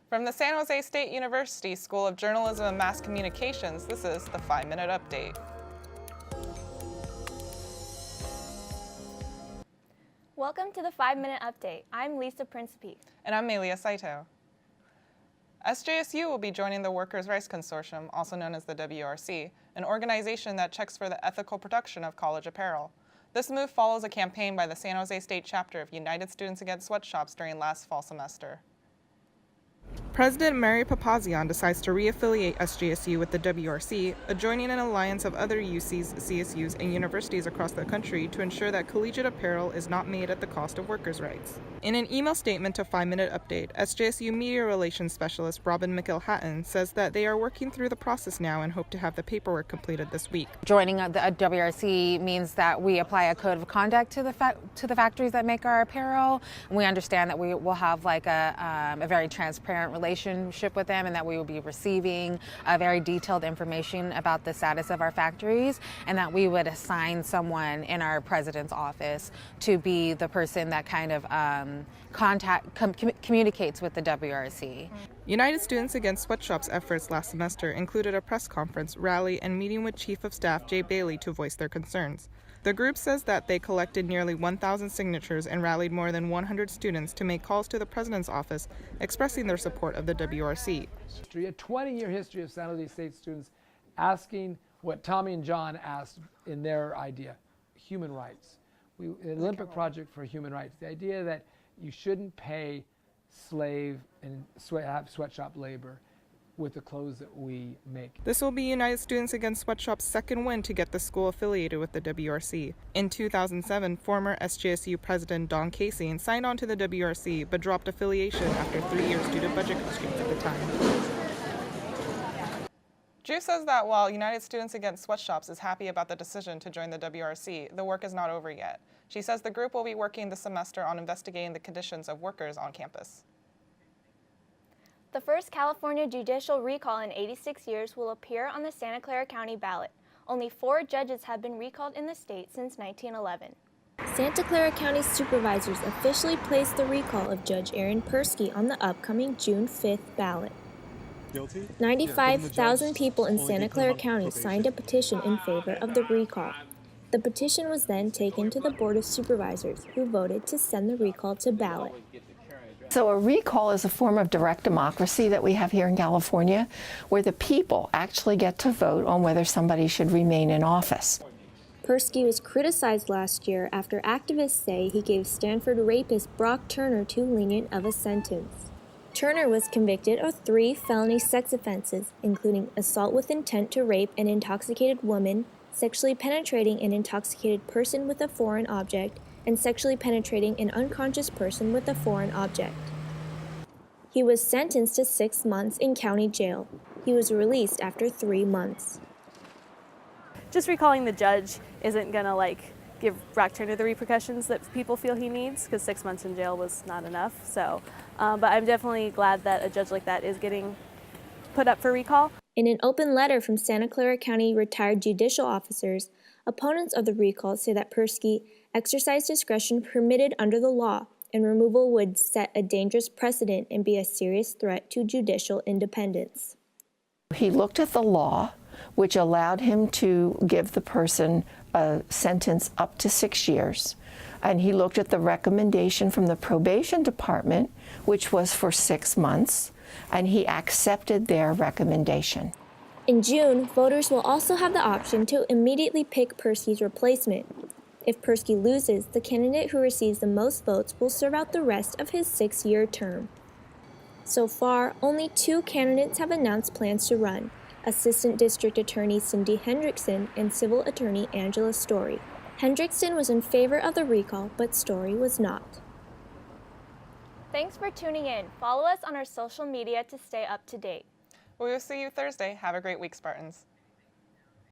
From the San Jose State University School of Journalism and Mass Communications, this is the 5-Minute Update. Welcome to the 5-Minute Update. I'm Lisa Principe. And I'm Melia Saito. SJSU will be joining the Workers' Rights Consortium, also known as the WRC, an organization that checks for the ethical production of college apparel. This move follows a campaign by the San Jose State chapter of United Students Against Sweatshops during last fall semester. President Mary Papazian decides to re-affiliate SJSU with the WRC, joining an alliance of other UCs, CSUs, and universities across the country to ensure that collegiate apparel is not made at the cost of workers' rights. In an email statement to 5-Minute Update, SJSU Media Relations Specialist Robin McIlhatton says that they are working through the process now and hope to have the paperwork completed this week. Joining the WRC means that we apply a code of conduct to the factories that make our apparel. And we understand that we will have like a very transparent relationship with them, and that we will be receiving very detailed information about the status of our factories, and that we would assign someone in our president's office to be the person that kind of communicates with the WRC. United Students Against Sweatshops efforts last semester included a press conference, rally, and meeting with Chief of Staff Jay Bailey to voice their concerns. The group says that they collected nearly 1,000 signatures and rallied more than 100 students to make calls to the president's office expressing their support of the WRC. A 20-year history of San Jose State students asking what Tommy and John asked in their idea, human rights. An Olympic project for human rights. The idea that you shouldn't pay slave and have sweatshop labor with the clothes that we make. This will be United Students Against Sweatshops' second win to get the school affiliated with the WRC. In 2007, former SJSU President Don Casey signed on to the WRC but dropped affiliation after 3 years due to budget constraints at the time. Drew says that while United Students Against Sweatshops is happy about the decision to join the WRC, the work is not over yet. She says the group will be working this semester on investigating the conditions of workers on campus. The first California judicial recall in 86 years will appear on the Santa Clara County ballot. Only 4 judges have been recalled in the state since 1911. Santa Clara County supervisors officially placed the recall of Judge Aaron Persky on the upcoming June 5th ballot. 95,000 people in Santa Clara County signed a petition in favor of the recall. The petition was then taken to the Board of Supervisors, who voted to send the recall to ballot. So a recall is a form of direct democracy that we have here in California, where the people actually get to vote on whether somebody should remain in office. Persky was criticized last year after activists say he gave Stanford rapist Brock Turner too lenient of a sentence. Turner was convicted of 3 felony sex offenses, including assault with intent to rape an intoxicated woman, sexually penetrating an intoxicated person with a foreign object, and sexually penetrating an unconscious person with a foreign object. He was sentenced to 6 months in county jail. He was released after 3 months. Just recalling the judge isn't gonna give Brock Turner the repercussions that people feel he needs, because 6 months in jail was not enough. So, but I'm definitely glad that a judge like that is getting put up for recall. In an open letter from Santa Clara County retired judicial officers, opponents of the recall say that Persky exercised discretion permitted under the law, and removal would set a dangerous precedent and be a serious threat to judicial independence. He looked at the law, which allowed him to give the person a sentence up to 6 years. And he looked at the recommendation from the probation department, which was for 6 months, and he accepted their recommendation. In June, voters will also have the option to immediately pick Persky's replacement. If Persky loses, the candidate who receives the most votes will serve out the rest of his 6-year term. So far, only 2 candidates have announced plans to run: Assistant District Attorney Cindy Hendrickson and Civil Attorney Angela Story. Hendrickson was in favor of the recall, but Story was not. Thanks for tuning in. Follow us on our social media to stay up to date. We will see you Thursday. Have a great week, Spartans.